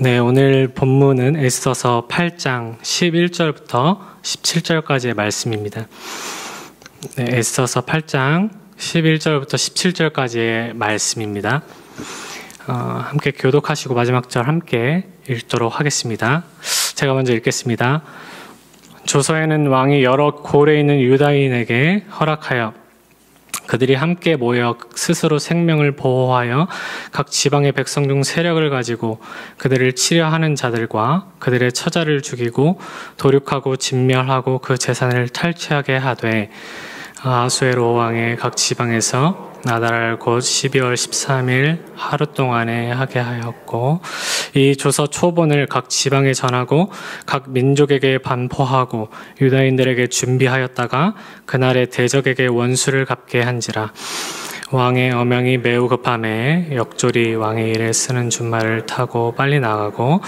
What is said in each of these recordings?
네, 오늘 본문은 에스더서 8장 11절부터 17절까지의 말씀입니다. 네, 에스더서 8장 11절부터 17절까지의 말씀입니다. 함께 교독하시고 마지막 절 함께 읽도록 하겠습니다. 제가 먼저 읽겠습니다. 조서에는 왕이 여러 고을에 있는 유다인에게 허락하여 그들이 함께 모여 스스로 생명을 보호하여 각 지방의 백성 중 세력을 가지고 그들을 치려하는 자들과 그들의 처자를 죽이고 도륙하고 진멸하고 그 재산을 탈취하게 하되 아하수에로 왕의 각 지방에서 나달 곧 12월 13일 하루 동안에 하게 하였고 이 조서 초본을 각 지방에 전하고 각 민족에게 반포하고 유다인들에게 준비하였다가 그날에 대적에게 원수를 갚게 한지라. 왕의 어명이 매우 급함에 역졸이 왕의 일에 쓰는 준말을 타고 빨리 나가고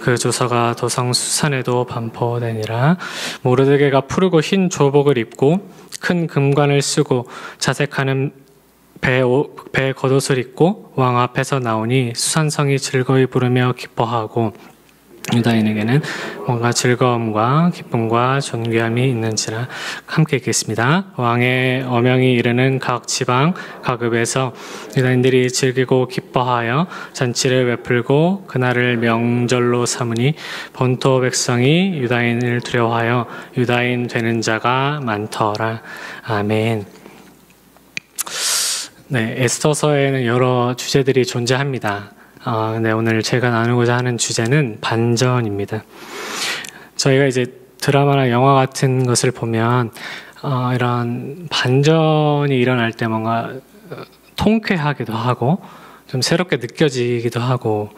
그 조서가 도성 수산에도 반포되니라. 모르드게가 푸르고 흰 조복을 입고 큰 금관을 쓰고 자색하는 배 겉옷을 입고 왕 앞에서 나오니 수산성이 즐거이 부르며 기뻐하고 유다인에게는 뭔가 즐거움과 기쁨과 존귀함이 있는지라. 함께 읽겠습니다. 왕의 어명이 이르는 각 지방 각읍에서 유다인들이 즐기고 기뻐하여 잔치를 베풀고 그날을 명절로 삼으니 본토 백성이 유다인을 두려워하여 유다인 되는 자가 많더라. 아멘. 네, 에스더서에는 여러 주제들이 존재합니다. 네, 오늘 제가 나누고자 하는 주제는 반전입니다. 저희가 이제 드라마나 영화 같은 것을 보면 이런 반전이 일어날 때 뭔가 통쾌하기도 하고 좀 새롭게 느껴지기도 하고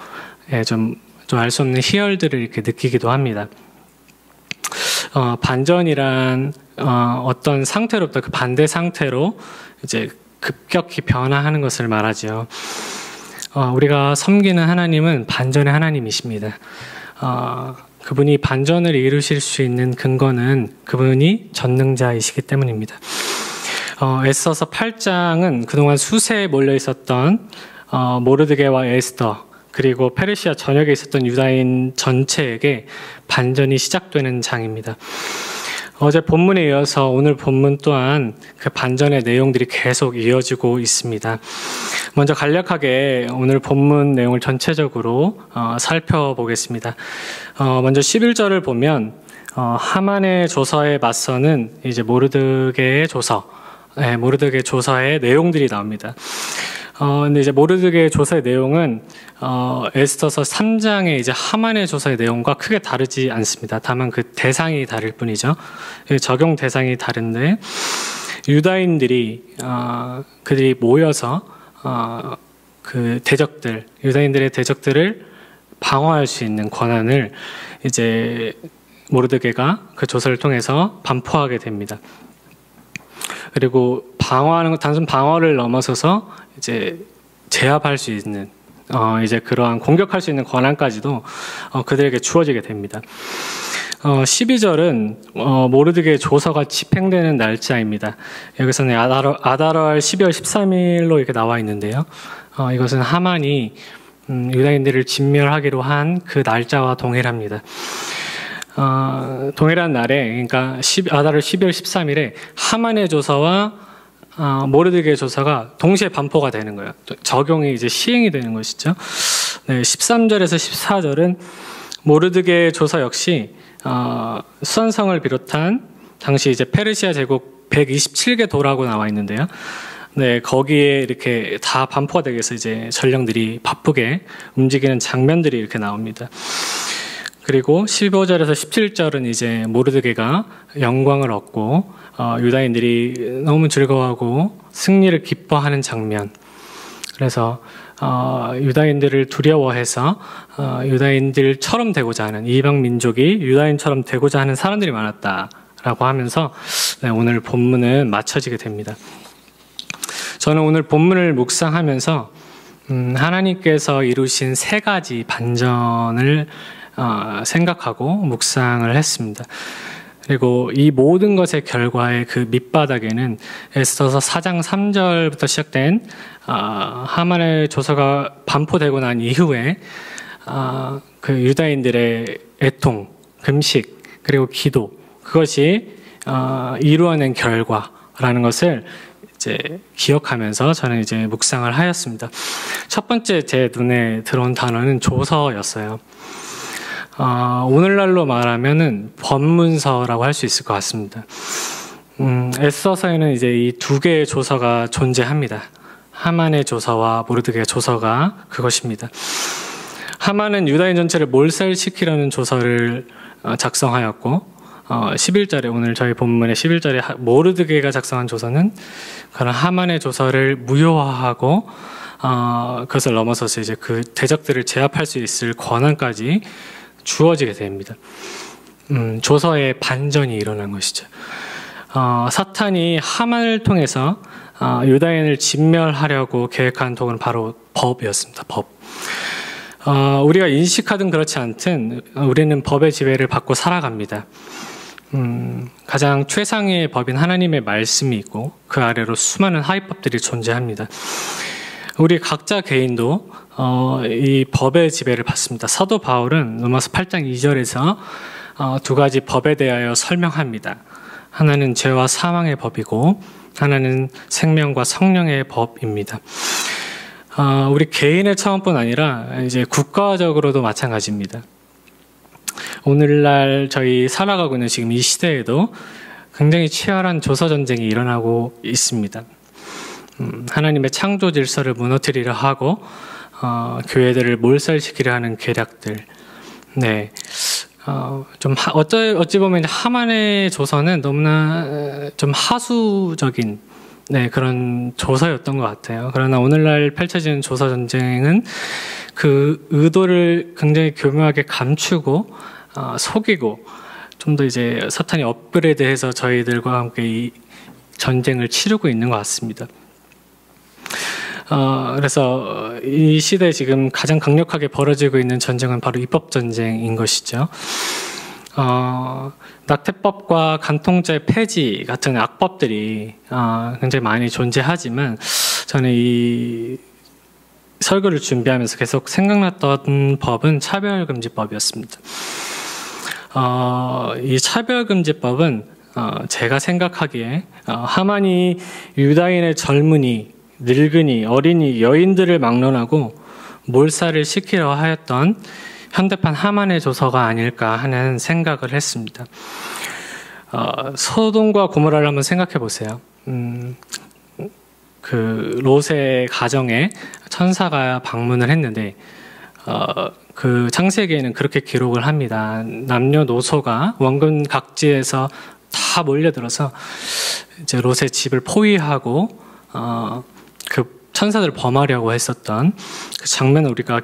좀 알 수 없는 희열들을 이렇게 느끼기도 합니다. 반전이란 어떤 상태로부터 그 반대 상태로 이제 급격히 변화하는 것을 말하죠. 우리가 섬기는 하나님은 반전의 하나님이십니다. 그분이 반전을 이루실 수 있는 근거는 그분이 전능자이시기 때문입니다. 에스더서 8장은 그동안 수세에 몰려 있었던 모르드게와 에스더 그리고 페르시아 전역에 있었던 유다인 전체에게 반전이 시작되는 장입니다. 어제 본문에 이어서 오늘 본문 또한 그 반전의 내용들이 계속 이어지고 있습니다. 먼저 간략하게 오늘 본문 내용을 전체적으로 살펴보겠습니다. 먼저 11절을 보면 하만의 조서에 맞서는 이제 모르드게의 조서, 모르드게 조서의 내용들이 나옵니다. 근데 이제 모르드게 조서의 내용은 에스더서 3장의 이제 하만의 조서의 내용과 크게 다르지 않습니다. 다만 그 대상이 다를 뿐이죠. 적용 대상이 다른데 유다인들이 그들이 모여서 그 대적들, 유다인들의 대적들을 방어할 수 있는 권한을 이제 모르드게가 그 조서를 통해서 반포하게 됩니다. 그리고 방어하는 것, 단순 방어를 넘어서서 이제 제압할 수 있는 이제 그러한 공격할 수 있는 권한까지도 그들에게 주어지게 됩니다. 12절은 모르드게 조서가 집행되는 날짜입니다. 여기서는 아달월 12월 13일로 이렇게 나와 있는데요. 이것은 하만이 유다인들을 진멸하기로 한 그 날짜와 동일합니다. 동일한 날에, 그러니까 아달월 12월 13일에 하만의 조서와 모르드게 조서가 동시에 반포가 되는 거예요. 적용이 이제 시행이 되는 것이죠. 네, 13절에서 14절은 모르드게 조서 역시 수산성을 비롯한 당시 이제 페르시아 제국 127개 도라고 나와 있는데요. 네, 거기에 이렇게 다 반포가 되기 위해서 이제 전령들이 바쁘게 움직이는 장면들이 이렇게 나옵니다. 그리고 15절에서 17절은 이제 모르드게가 영광을 얻고 유다인들이 너무 즐거워하고 승리를 기뻐하는 장면. 그래서 유다인들을 두려워해서 유다인들처럼 되고자 하는, 이방 민족이 유다인처럼 되고자 하는 사람들이 많았다라고 하면서 네, 오늘 본문은 마쳐지게 됩니다. 저는 오늘 본문을 묵상하면서 하나님께서 이루신 세 가지 반전을 생각하고 묵상을 했습니다. 그리고 이 모든 것의 결과의 그 밑바닥에는 에스더서 4장 3절부터 시작된 하만의 조서가 반포되고 난 이후에 그 유다인들의 애통, 금식, 그리고 기도, 그것이 이루어낸 결과라는 것을 이제 기억하면서 저는 이제 묵상을 하였습니다. 첫 번째 제 눈에 들어온 단어는 조서였어요. 오늘날로 말하면은 법문서라고 할 수 있을 것 같습니다. 에스더서에는 이제 이 두 개의 조서가 존재합니다. 하만의 조서와 모르드게의 조서가 그것입니다. 하만은 유다인 전체를 몰살시키려는 조서를 작성하였고 11절에 오늘 저희 본문의 11절에 모르드게가 작성한 조서는 그런 하만의 조서를 무효화하고 그것을 넘어서서 이제 그 대적들을 제압할 수 있을 권한까지 주어지게 됩니다. 조서의 반전이 일어난 것이죠. 사탄이 하만을 통해서 유다인을 진멸하려고 계획한 도구는 바로 법이었습니다. 법. 우리가 인식하든 그렇지 않든 우리는 법의 지배를 받고 살아갑니다. 가장 최상의 법인 하나님의 말씀이 있고 그 아래로 수많은 하위법들이 존재합니다. 우리 각자 개인도 이 법의 지배를 받습니다. 사도 바울은 로마서 8장 2절에서 두 가지 법에 대하여 설명합니다. 하나는 죄와 사망의 법이고 하나는 생명과 성령의 법입니다. 우리 개인의 차원뿐 아니라 이제 국가적으로도 마찬가지입니다. 오늘날 저희 살아가고 있는 지금 이 시대에도 굉장히 치열한 조서 전쟁이 일어나고 있습니다. 하나님의 창조 질서를 무너뜨리려 하고 교회들을 몰살시키려 하는 계략들. 네. 어찌 보면 하만의 조서는 너무나 좀 하수적인 그런 조서였던 것 같아요. 그러나 오늘날 펼쳐지는 조서 전쟁은 그 의도를 굉장히 교묘하게 감추고 속이고 좀 더 이제 사탄이 업그레이드해서 저희들과 함께 이 전쟁을 치르고 있는 것 같습니다. 그래서 이 시대에 지금 가장 강력하게 벌어지고 있는 전쟁은 바로 입법 전쟁인 것이죠. 낙태법과 간통죄 폐지 같은 악법들이 굉장히 많이 존재하지만 저는 이 설교를 준비하면서 계속 생각났던 법은 차별금지법이었습니다. 이 차별금지법은 제가 생각하기에 하만이 유다인의 젊은이, 늙은이, 어린이, 여인들을 막론하고 몰살을 시키려 하였던 현대판 하만의 조서가 아닐까 하는 생각을 했습니다. 소돔과 고모라를 한번 생각해 보세요. 그 롯의 가정에 천사가 방문을 했는데 그 창세기에는 그렇게 기록을 합니다. 남녀노소가 원근 각지에서 다 몰려들어서 이제 롯의 집을 포위하고 그 천사들을 범하려고 했었던 그 장면을 우리가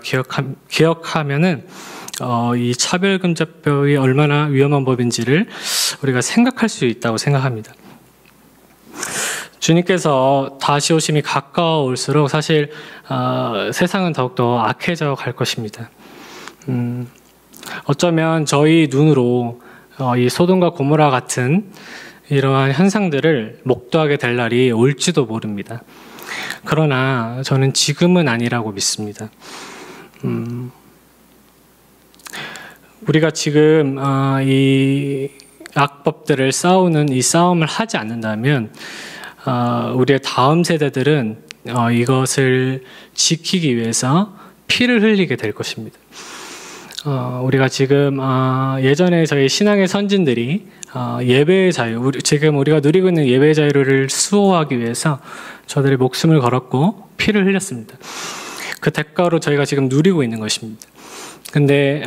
기억하면은 이 차별금지법이 얼마나 위험한 법인지를 우리가 생각할 수 있다고 생각합니다. 주님께서 다시 오심이 가까워올수록 사실 세상은 더욱더 악해져 갈 것입니다. 어쩌면 저희 눈으로 이 소돔과 고모라 같은 이러한 현상들을 목도하게 될 날이 올지도 모릅니다. 그러나 저는 지금은 아니라고 믿습니다. 우리가 지금 이 악법들을 싸우는 이 싸움을 하지 않는다면 우리의 다음 세대들은 이것을 지키기 위해서 피를 흘리게 될 것입니다. 우리가 지금 예전에 저희 신앙의 선진들이 예배의 자유, 지금 우리가 누리고 있는 예배의 자유를 수호하기 위해서 저들의 목숨을 걸었고 피를 흘렸습니다. 그 대가로 저희가 지금 누리고 있는 것입니다. 근데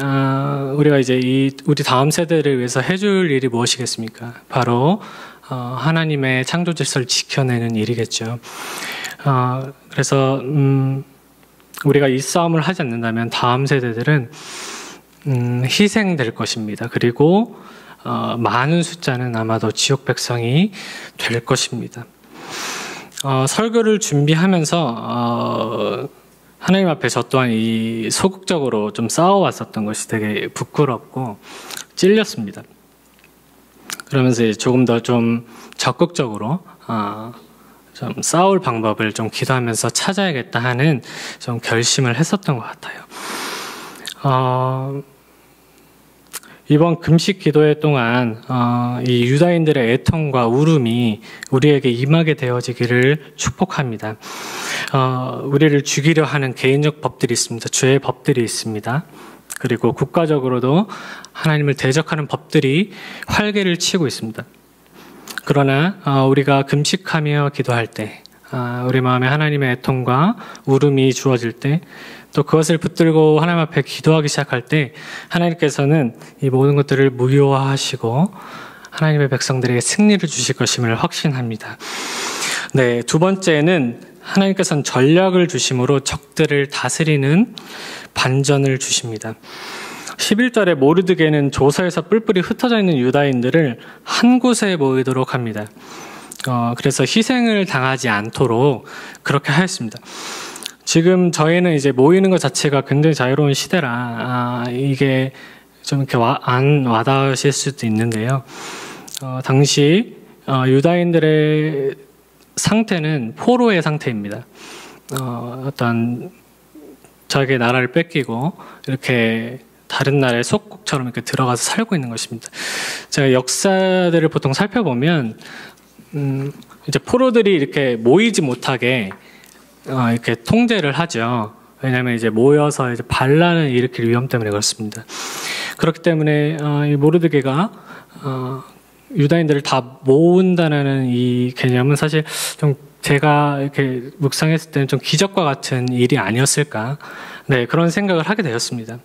우리가 이제 우리 다음 세대를 위해서 해줄 일이 무엇이겠습니까? 바로 하나님의 창조 질서를 지켜내는 일이겠죠. 그래서 우리가 이 싸움을 하지 않는다면 다음 세대들은 희생될 것입니다. 그리고 많은 숫자는 아마도 지옥 백성이 될 것입니다. 설교를 준비하면서 하나님 앞에 저 또한 이 소극적으로 좀 싸워왔었던 것이 되게 부끄럽고 찔렸습니다. 그러면서 조금 더 좀 적극적으로 좀 싸울 방법을 좀 기도하면서 찾아야겠다 하는 좀 결심을 했었던 것 같아요. 이번 금식 기도회 동안 이 유다인들의 애통과 울음이 우리에게 임하게 되어지기를 축복합니다. 우리를 죽이려 하는 개인적 법들이 있습니다. 죄의 법들이 있습니다. 그리고 국가적으로도 하나님을 대적하는 법들이 활개를 치고 있습니다. 그러나 우리가 금식하며 기도할 때, 우리 마음에 하나님의 애통과 울음이 주어질 때, 또 그것을 붙들고 하나님 앞에 기도하기 시작할 때 하나님께서는 이 모든 것들을 무효화하시고 하나님의 백성들에게 승리를 주실 것임을 확신합니다. 네, 두 번째는 하나님께서는 전략을 주심으로 적들을 다스리는 반전을 주십니다. 11절에 모르드게는 조서에서 뿔뿔이 흩어져 있는 유다인들을 한 곳에 모이도록 합니다. 그래서 희생을 당하지 않도록 그렇게 하였습니다. 지금 저희는 이제 모이는 것 자체가 굉장히 자유로운 시대라 이게 좀 이렇게 안 와닿으실 수도 있는데요. 당시 유다인들의 상태는 포로의 상태입니다. 어떤 자기의 나라를 뺏기고 이렇게 다른 나라의 속국처럼 이렇게 들어가서 살고 있는 것입니다. 제가 역사들을 보통 살펴보면 이제 포로들이 이렇게 모이지 못하게 이렇게 통제를 하죠. 왜냐하면 이제 모여서 이제 반란을 일으킬 위험 때문에 그렇습니다. 그렇기 때문에 이 모르드게가 유다인들을 다 모은다는 이 개념은 사실 좀 제가 이렇게 묵상했을 때는 좀 기적과 같은 일이 아니었을까, 네, 그런 생각을 하게 되었습니다.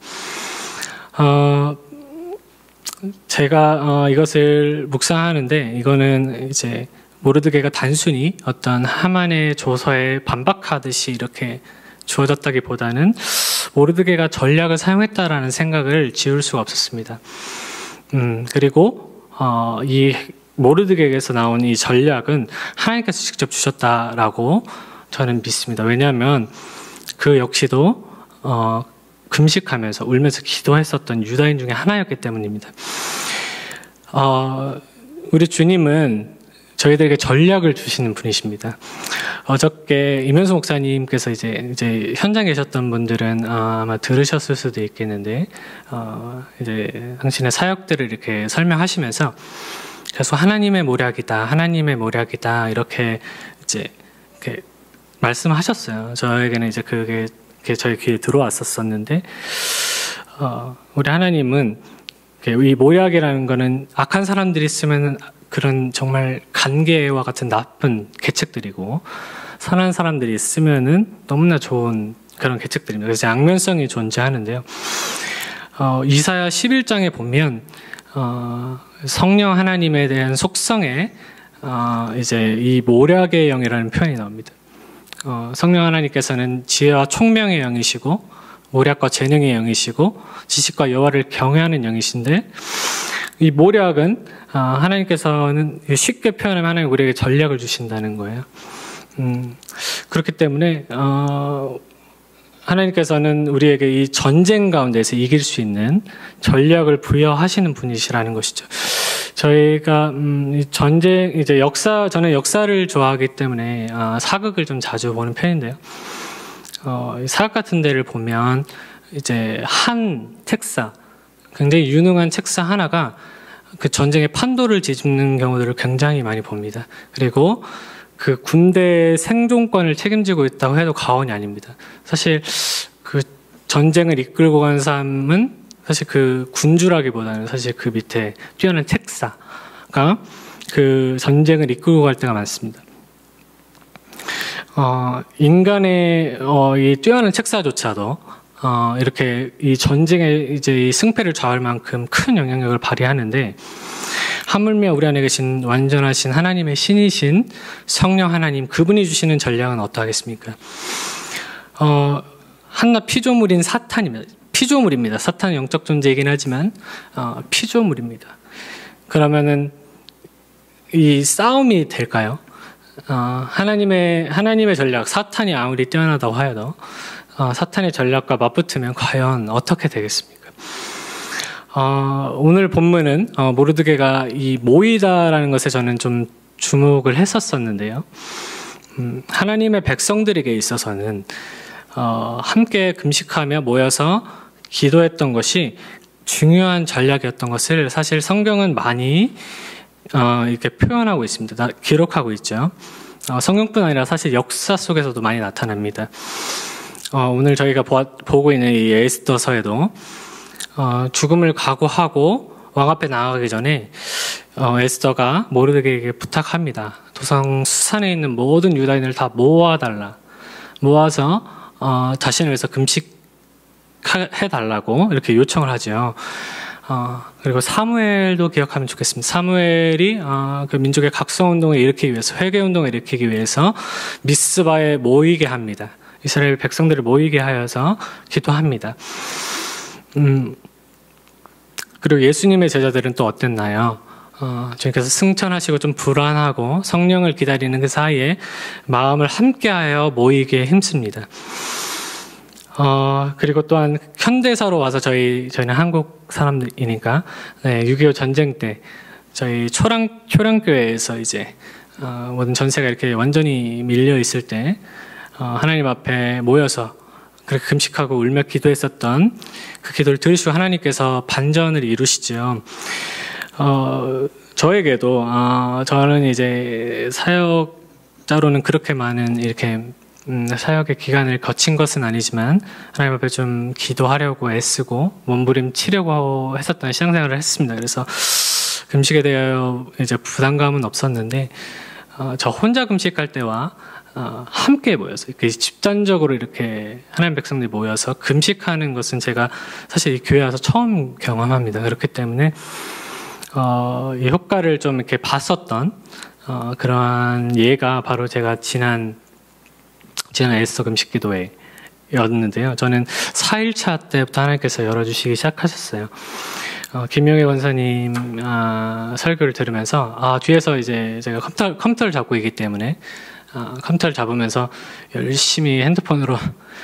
제가 이것을 묵상하는데 이거는 이제 모르드게가 단순히 어떤 하만의 조서에 반박하듯이 이렇게 주어졌다기보다는 모르드게가 전략을 사용했다라는 생각을 지울 수가 없었습니다. 그리고 이 모르드게에게서 나온 이 전략은 하나님께서 직접 주셨다라고 저는 믿습니다. 왜냐하면 그 역시도 금식하면서 울면서 기도했었던 유다인 중에 하나였기 때문입니다. 우리 주님은 저희들에게 전략을 주시는 분이십니다. 어저께 임현수 목사님께서 이제 현장에 계셨던 분들은 아마 들으셨을 수도 있겠는데 이제 당신의 사역들을 이렇게 설명하시면서 계속 하나님의 모략이다, 하나님의 모략이다 이렇게 이제 이렇게 말씀하셨어요. 저에게는 이제 그게 저희 귀에 들어왔었는데 우리 하나님은 이 모략이라는 거는 악한 사람들이 쓰면 그런 정말 간계와 같은 나쁜 계책들이고 선한 사람들이 쓰면은 너무나 좋은 그런 계책들입니다. 그래서 양면성이 존재하는데요. 이사야 11장에 보면 성령 하나님에 대한 속성에 이제 이 모략의 영이라는 표현이 나옵니다. 성령 하나님께서는 지혜와 총명의 영이시고 모략과 재능의 영이시고 지식과 여호와를 경외하는 영이신데 이 모략은 하나님께서는 쉽게 표현하면 하나님 우리에게 전략을 주신다는 거예요. 그렇기 때문에 하나님께서는 우리에게 이 전쟁 가운데서 이길 수 있는 전략을 부여하시는 분이시라는 것이죠. 저희가 전쟁 이제 저는 역사를 좋아하기 때문에 사극을 좀 자주 보는 편인데요. 사극 같은 데를 보면 이제 한 책사, 굉장히 유능한 책사 하나가 그 전쟁의 판도를 뒤집는 경우들을 굉장히 많이 봅니다. 그리고 그 군대의 생존권을 책임지고 있다고 해도 과언이 아닙니다. 사실 그 전쟁을 이끌고 간 사람은 사실 그 군주라기보다는 사실 그 밑에 뛰어난 책사가 그 전쟁을 이끌고 갈 때가 많습니다. 인간의 이 뛰어난 책사조차도 이렇게 이 전쟁의 이제 이 승패를 좌우할 만큼 큰 영향력을 발휘하는데 하물며 우리 안에 계신 완전하신 하나님의 신이신 성령 하나님 그분이 주시는 전략은 어떠하겠습니까? 한낱 피조물인 사탄입니다. 피조물입니다. 사탄은 영적 존재이긴 하지만 피조물입니다. 그러면은 이 싸움이 될까요? 하나님의 전략, 사탄이 아무리 뛰어나다고 하여도 사탄의 전략과 맞붙으면 과연 어떻게 되겠습니까? 오늘 본문은 모르드게가 이 모이다라는 것에 저는 좀 주목을 했었었는데요. 하나님의 백성들에게 있어서는 함께 금식하며 모여서 기도했던 것이 중요한 전략이었던 것을 사실 성경은 많이 이렇게 표현하고 있습니다. 기록하고 있죠. 성경뿐 아니라 사실 역사 속에서도 많이 나타납니다. 오늘 저희가 보고 있는 이 에스더서에도 죽음을 각오하고 왕 앞에 나가기 전에 에스더가 모르드게에게 부탁합니다. 도성 수산에 있는 모든 유다인을 다 모아서 자신을 위해서 금식해달라고 이렇게 요청을 하죠. 그리고 사무엘도 기억하면 좋겠습니다. 사무엘이 그 민족의 각성운동을 일으키기 위해서, 회개운동을 일으키기 위해서 미스바에 모이게 합니다. 이스라엘 백성들을 모이게 하여서 기도합니다. 그리고 예수님의 제자들은 또 어땠나요? 주님께서 승천하시고 좀 불안하고 성령을 기다리는 그 사이에 마음을 함께하여 모이게 힘씁니다. 그리고 또한 현대사로 와서 저희는 한국 사람들이니까 6.25 전쟁 때 저희 초량교회에서 이제 모든 전세가 이렇게 완전히 밀려 있을 때 하나님 앞에 모여서 그렇게 금식하고 울며 기도했었던 그 기도를 들으시고 하나님께서 반전을 이루시죠. 저에게도 저는 이제 사역자로는 그렇게 많은 이렇게 사역의 기간을 거친 것은 아니지만 하나님 앞에 좀 기도하려고 애쓰고 몸부림치려고 했었던 신앙생활을 했습니다. 그래서 금식에 대하여 이제 부담감은 없었는데 저 혼자 금식할 때와 함께 모여서 이렇게 집단적으로 이렇게 하나님 백성들이 모여서 금식하는 것은 제가 사실 이 교회 와서 처음 경험합니다. 그렇기 때문에 이 효과를 좀 이렇게 봤었던 그러한 예가 바로 제가 지난 에스더 금식 기도회였는데요. 저는 4일차 때부터 하나님께서 열어주시기 시작하셨어요. 김용혜 권사님 설교를 들으면서 뒤에서 이제 제가 컴퓨터를 잡고 있기 때문에 컴퓨터를 잡으면서 열심히 핸드폰으로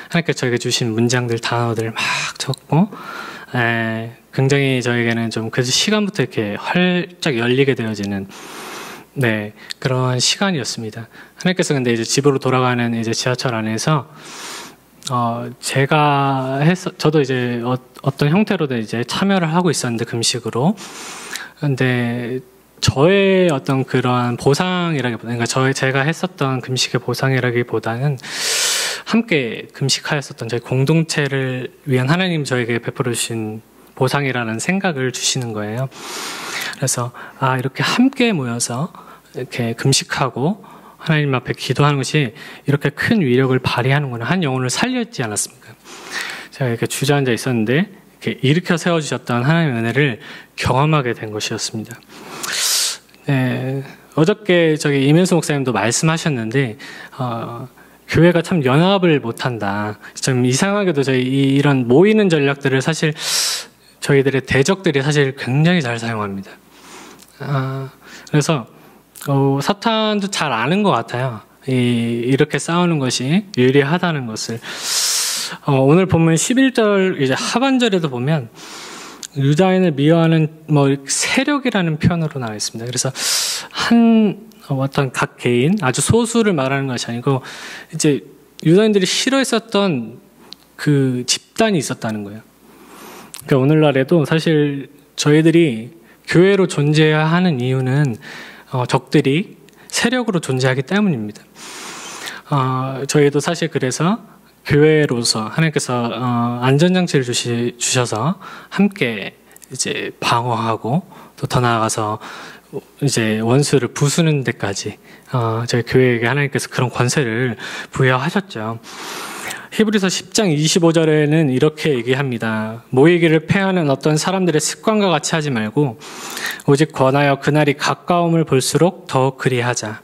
하나님께서 저에게 주신 문장들, 단어들 막 적고 굉장히 저에게는 좀 그 시간부터 이렇게 활짝 열리게 되어지는 그런 시간이었습니다. 하나님께서 근데 이제 집으로 돌아가는 이제 지하철 안에서 저도 이제 어떤 형태로든 이제 참여를 하고 있었는데 금식으로. 근데 저의 어떤 그러한 보상이라기보다는, 그러니까 제가 했었던 금식의 보상이라기보다는 함께 금식하였었던 저희 공동체를 위한 하나님 저에게 베풀어 주신 보상이라는 생각을 주시는 거예요. 그래서 이렇게 함께 모여서 이렇게 금식하고 하나님 앞에 기도하는 것이 이렇게 큰 위력을 발휘하는구나. 한 영혼을 살렸지 않았습니까? 제가 이렇게 주저앉아 있었는데 이렇게 일으켜 세워주셨던 하나님의 은혜를 경험하게 된 것이었습니다. 어저께 저기 이면수 목사님도 말씀하셨는데 교회가 참 연합을 못한다. 좀 이상하게도 저희 이런 모이는 전략들을 사실 저희들의 대적들이 사실 굉장히 잘 사용합니다. 그래서 사탄도 잘 아는 것 같아요. 이렇게 싸우는 것이 유리하다는 것을. 오늘 보면 11절 이제 하반절에도 보면 유다인을 미워하는 세력이라는 표현으로 나와 있습니다. 그래서 어떤 각 개인, 아주 소수를 말하는 것이 아니고 이제 유다인들이 싫어했었던 그 집단이 있었다는 거예요. 그러니까 오늘날에도 사실 저희들이 교회로 존재해야 하는 이유는 적들이 세력으로 존재하기 때문입니다. 저희도 사실 그래서 교회로서 하나님께서 안전장치를 주셔서 함께 이제 방어하고 또 더 나아가서 이제 원수를 부수는 데까지 저희 교회에게 하나님께서 그런 권세를 부여하셨죠. 히브리서 10장 25절에는 이렇게 얘기합니다. 모이기를 패하는 어떤 사람들의 습관과 같이 하지 말고 오직 권하여 그날이 가까움을 볼수록 더욱 그리하자.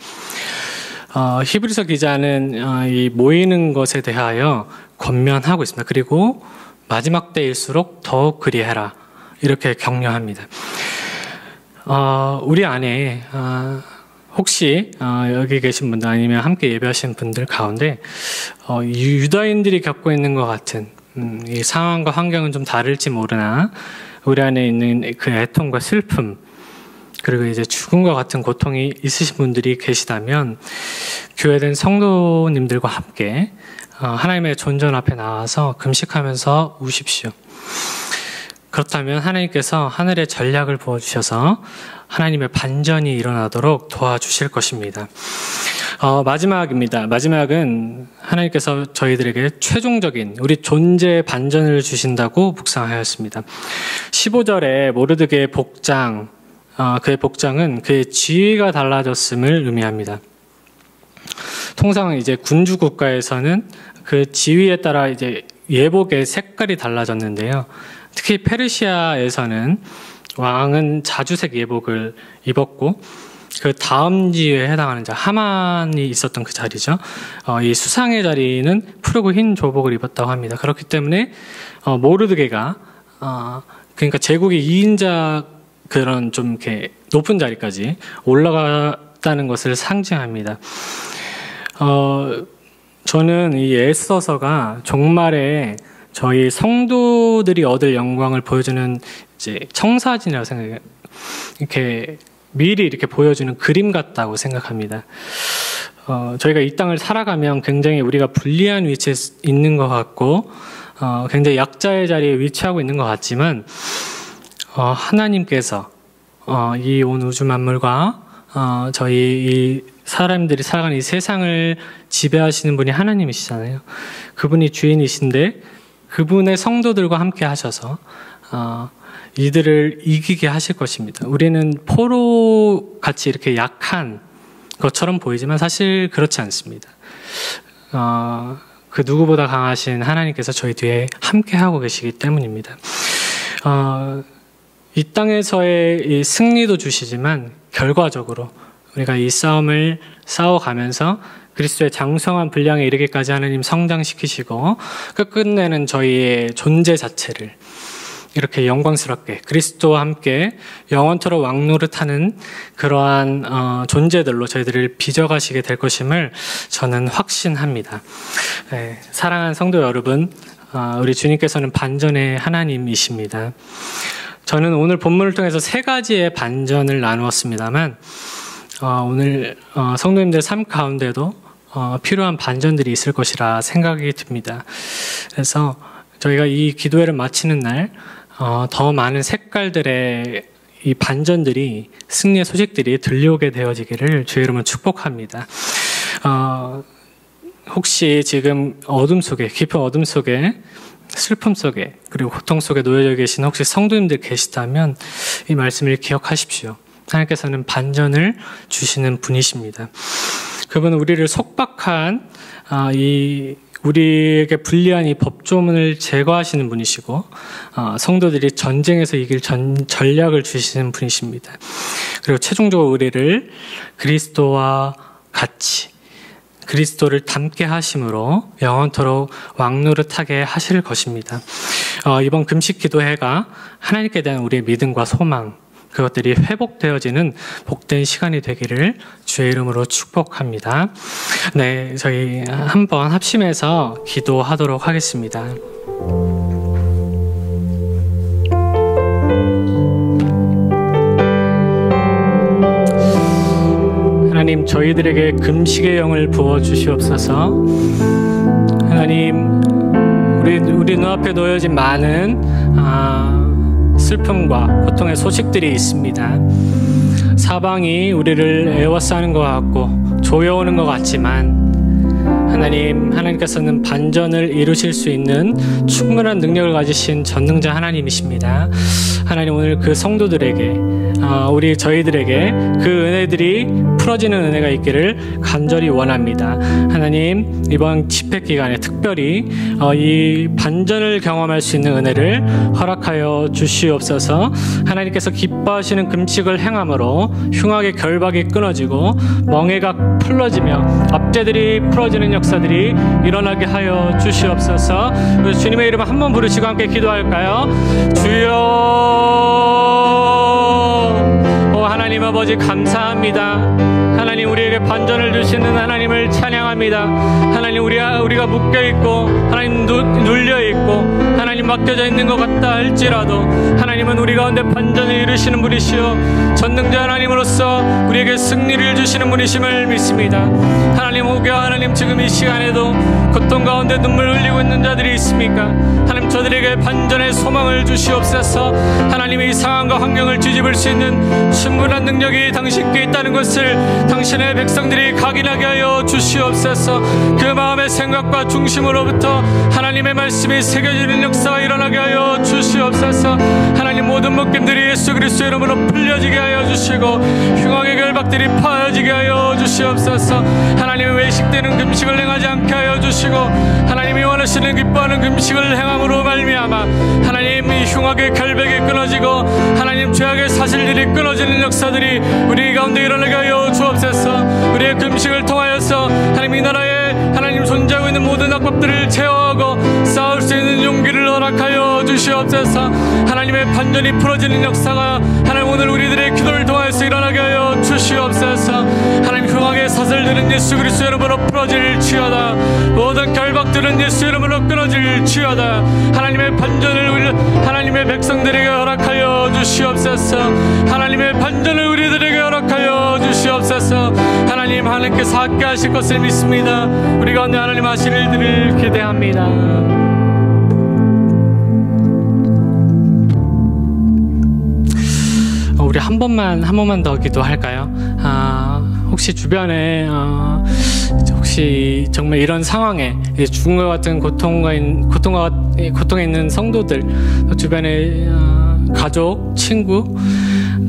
히브리서 기자는 이 모이는 것에 대하여 권면하고 있습니다. 그리고 마지막 때일수록 더욱 그리해라. 이렇게 격려합니다. 우리 안에 혹시 여기 계신 분들 아니면 함께 예배하시는 분들 가운데 유다인들이 겪고 있는 것 같은 이 상황과 환경은 좀 다를지 모르나 우리 안에 있는 그 애통과 슬픔 그리고 이제 죽음과 같은 고통이 있으신 분들이 계시다면 교회된 성도님들과 함께 하나님의 존전 앞에 나와서 금식하면서 우십시오. 그렇다면 하나님께서 하늘의 전략을 부어주셔서 하나님의 반전이 일어나도록 도와주실 것입니다. 마지막입니다. 마지막은 하나님께서 저희들에게 최종적인 우리 존재의 반전을 주신다고 묵상하였습니다. 15절에 모르드게의 복장, 그의 복장은 그의 지위가 달라졌음을 의미합니다. 통상 이제 군주 국가에서는 그 지위에 따라 이제 예복의 색깔이 달라졌는데요. 특히 페르시아에서는 왕은 자주색 예복을 입었고 그 다음 지위에 해당하는 자 하만이 있었던 그 자리죠. 이 수상의 자리는 푸르고 흰 조복을 입었다고 합니다. 그렇기 때문에 모르드게가 그러니까 제국의 2인자 그런 좀 이렇게 높은 자리까지 올라갔다는 것을 상징합니다. 저는 이 에스더서가 종말에 저희 성도들이 얻을 영광을 보여주는 이제 청사진이라고 생각해요. 이렇게 미리 이렇게 보여주는 그림 같다고 생각합니다. 저희가 이 땅을 살아가면 굉장히 우리가 불리한 위치에 있는 것 같고 굉장히 약자의 자리에 위치하고 있는 것 같지만 하나님께서 이 온 우주 만물과 저희 이 사람들이 살아가는 이 세상을 지배하시는 분이 하나님이시잖아요. 그분이 주인이신데 그분의 성도들과 함께 하셔서 이들을 이기게 하실 것입니다. 우리는 포로 같이 이렇게 약한 것처럼 보이지만 사실 그렇지 않습니다. 그 누구보다 강하신 하나님께서 저희 뒤에 함께 하고 계시기 때문입니다. 이 땅에서의 이 승리도 주시지만 결과적으로 우리가 이 싸움을 싸워가면서 그리스도의 장성한 분량에 이르기까지 하나님 성장시키시고 끝내는 저희의 존재 자체를 이렇게 영광스럽게 그리스도와 함께 영원토록 왕노릇하는 그러한 존재들로 저희들을 빚어가시게 될 것임을 저는 확신합니다. 네, 사랑하는 성도 여러분, 우리 주님께서는 반전의 하나님이십니다. 저는 오늘 본문을 통해서 세 가지의 반전을 나누었습니다만 오늘 성도님들의 삶 가운데도 필요한 반전들이 있을 것이라 생각이 듭니다. 그래서 저희가 이 기도회를 마치는 날 더 많은 색깔들의 이 반전들이 승리의 소식들이 들려오게 되어지기를 주의 이름으로 축복합니다. 혹시 지금 어둠 속에 깊은 어둠 속에 슬픔 속에 그리고 고통 속에 놓여져 계신 혹시 성도님들 계시다면 이 말씀을 기억하십시오. 하나님께서는 반전을 주시는 분이십니다. 그분은 우리를 속박한 우리에게 불리한 이 법조문을 제거하시는 분이시고 성도들이 전쟁에서 이길 전략을 주시는 분이십니다. 그리고 최종적으로 우리를 그리스도와 같이 그리스도를 닮게 하심으로 영원토록 왕노릇하게 하실 것입니다. 이번 금식 기도회가 하나님께 대한 우리의 믿음과 소망 그것들이 회복되어지는 복된 시간이 되기를 주의 이름으로 축복합니다. 네, 저희 한번 합심해서 기도하도록 하겠습니다. 하나님, 저희들에게 금식의 영을 부어주시옵소서. 하나님, 우리 눈앞에 놓여진 많은 슬픔과 고통의 소식들이 있습니다. 사방이 우리를 애워싸는 것 같고 조여오는 것 같지만 하나님께서는 반전을 이루실 수 있는 충분한 능력을 가지신 전능자 하나님이십니다. 하나님, 오늘 그 성도들에게 저희들에게 그 은혜들이 풀어지는 은혜가 있기를 간절히 원합니다. 하나님, 이번 집회 기간에 특별히 이 반전을 경험할 수 있는 은혜를 허락하여 주시옵소서. 하나님께서 기뻐하시는 금식을 행함으로 흉악의 결박이 끊어지고 멍해가 풀어지며 압제들이 풀어지는 역사들이 일어나게 하여 주시옵소서. 주님의 이름 한번 부르시고 함께 기도할까요? 주여, 하나님 아버지 감사합니다. 하나님 우리에게 반전을 주시는 하나님을 찬양합니다. 하나님 우리가 묶여있고 하나님 눌려있고 하나님 맡겨져 있는 것 같다 할지라도 하나님은 우리 가운데 반전을 이루시는 분이시오 전능자 하나님으로서 우리에게 승리를 주시는 분이심을 믿습니다. 하나님 오가 하나님 지금 이 시간에도 고통 가운데 눈물 흘리고 있는 자들이 있습니까? 하나님 저들에게 반전의 소망을 주시옵소서. 하나님의 이 상황과 환경을 뒤집을 수 있는 충분한 능력이 당신께 있다는 것을 당신의 백성들이 각인하게 하여 주시옵소서. 그 마음의 생각과 중심으로부터 하나님의 말씀이 새겨지는 역사가 일어나게 하여 주시옵소서. 하나님 모든 묶임들이 예수 그리스도의 이름으로 풀려지게 하여 주시고 흉악의 결박들이 파여지게 하여 주시옵소서. 하나님 외식되는 금식을 행하지 않게 하여 주시고 하나님이 원하시는 기뻐하는 금식을 행함으로 말미암아 하나님 이 흉악의 결백이 끊어지고 하나님 죄악의 사실들이 끊어지는 역사들이 우리 가운데 일어나게 하여 주옵소서. 우리의 금식을 통하여서 하나님 이 나라에 하나님 존재하고 있는 모든 악법들을 제어하고 싸울 수 있는 용기를 허락하여 주시옵소서. 하나님의 반전이 풀어지는 역사가 하나님 오늘 우리들의 기도를 통하여서 일어나게 하여 주시옵소서. 하나님 흉악의 사슬들은 예수 그리스도 이름으로 풀어질지어다. 모든 결박들은 예수 이름으로 끊어질지어다. 하나님의 반전을 하나님의 백성들에게 허락하여 주시옵소서. 하나님의 반전을 우리들에게 허락하여 주시옵소서. 하나님께서 함께 하실 것을 믿습니다. 우리 가운데 하나님 하실 일들을 기대합니다. 우리 한 번만 더 기도할까요? 혹시 주변에 혹시 정말 이런 상황에 죽음과 같은 고통에 있는 성도들, 주변에 가족, 친구,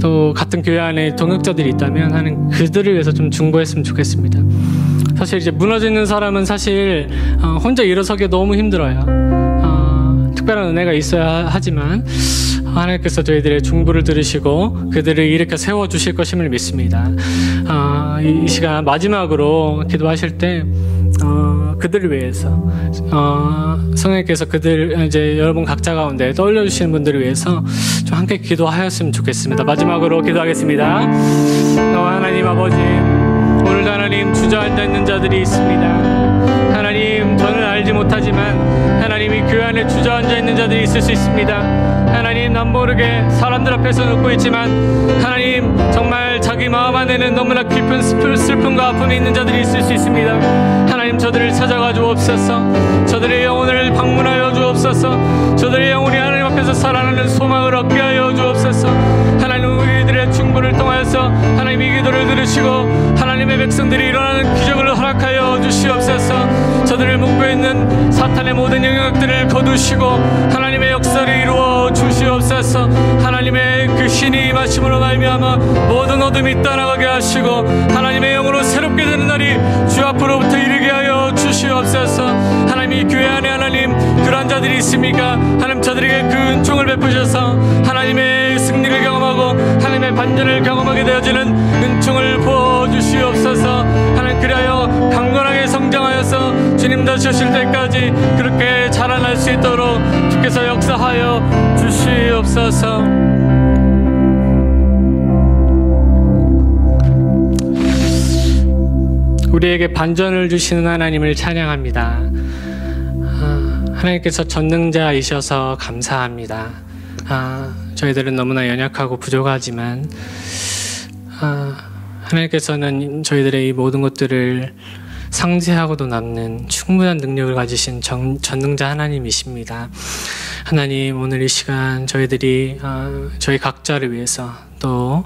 또 같은 교회 안에 동역자들이 있다면 하는 그들을 위해서 좀 중보했으면 좋겠습니다. 사실 이제 무너지는 사람은 사실 혼자 일어서기 너무 힘들어요. 특별한 은혜가 있어야 하지만 하나님께서 저희들의 중보를 들으시고 그들을 일으켜 세워주실 것임을 믿습니다. 이 시간 마지막으로 기도하실 때 그들을 위해서 성령께서 그들 이제 여러분 각자 가운데 떠올려 주시는 분들을 위해서 좀 함께 기도하였으면 좋겠습니다. 마지막으로 기도하겠습니다. 하나님 아버지, 오늘도 하나님 주저앉아 있는 자들이 있습니다. 하나님, 저는 알지 못하지만 하나님이 교회 안에 주저앉아 있는 자들이 있을 수 있습니다. 하나님, 난 모르게 사람들 앞에서 눕고 있지만 하나님, 정말 자기 마음 안에는 너무나 깊은 슬픔과 아픔이 있는 자들이 있을 수 있습니다. 하나님, 저들을 찾아가 주옵소서. 저들의 영혼을 방문하여 주옵소서. 저들의 영혼이 하나님 앞에서 살아나는 소망을 얻게 하여 주옵소서. 하나님, 우리들의 중보를 통하여서 하나님 이 기도를 들으시고 하나님의 백성들이 일어나는 기적을 허락하여 주시옵소서. 저들을 묶고 있는 사탄의 모든 영역들을 거두시고 하나님의 역사를 이루어 주시옵소서. 하나님의 그 신이 임하심으로 말미암아 모든 어둠이 떠나가게 하시고 하나님의 영으로 새롭게 되는 날이 주 앞으로부터 이르게 하여 주시옵소서. 하나님, 이 교회 안에 하나님 그러한 자들이 있습니까? 하나님, 저들에게 그 은총을 베푸셔서 하나님의 승리를 경험하고 하나님의 반전을 경험하게 되어지는 은총을 부어주시옵소서. 하나님, 그리하여 강건하게 성장하여서 주님 다시 오실 때까지 그렇게 자라날 수 있도록 주께서 역사하여 주시옵소서. 우리에게 반전을 주시는 하나님을 찬양합니다. 하나님께서 전능자이셔서 감사합니다. 저희들은 너무나 연약하고 부족하지만 하나님께서는 저희들의 이 모든 것들을 상쇄하고도 남는 충분한 능력을 가지신 전능자 하나님이십니다. 하나님, 오늘 이 시간 저희들이 저희 각자를 위해서 또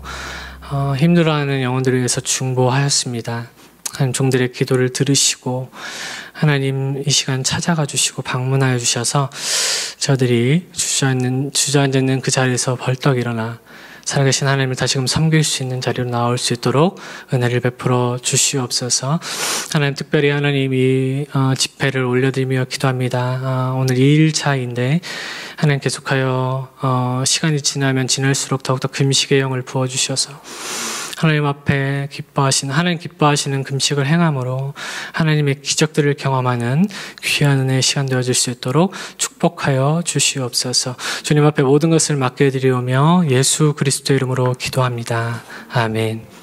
힘들어하는 영혼들을 위해서 중보하였습니다. 하나님, 종들의 기도를 들으시고 하나님 이 시간 찾아가 주시고 방문하여 주셔서 저들이 주저앉아 있는 그 자리에서 벌떡 일어나 살아계신 하나님을 다시금 섬길 수 있는 자리로 나올 수 있도록 은혜를 베풀어 주시옵소서. 하나님, 특별히 하나님 이 집회를 올려드리며 기도합니다. 오늘 2일차인데 하나님 계속하여 시간이 지나면 지날수록 더욱더 금식의 영을 부어주셔서 하나님 앞에 하나님 기뻐하시는 금식을 행함으로 하나님의 기적들을 경험하는 귀한 은혜의 시간 되어질 수 있도록 축복하여 주시옵소서. 주님 앞에 모든 것을 맡겨드리오며 예수 그리스도의 이름으로 기도합니다. 아멘.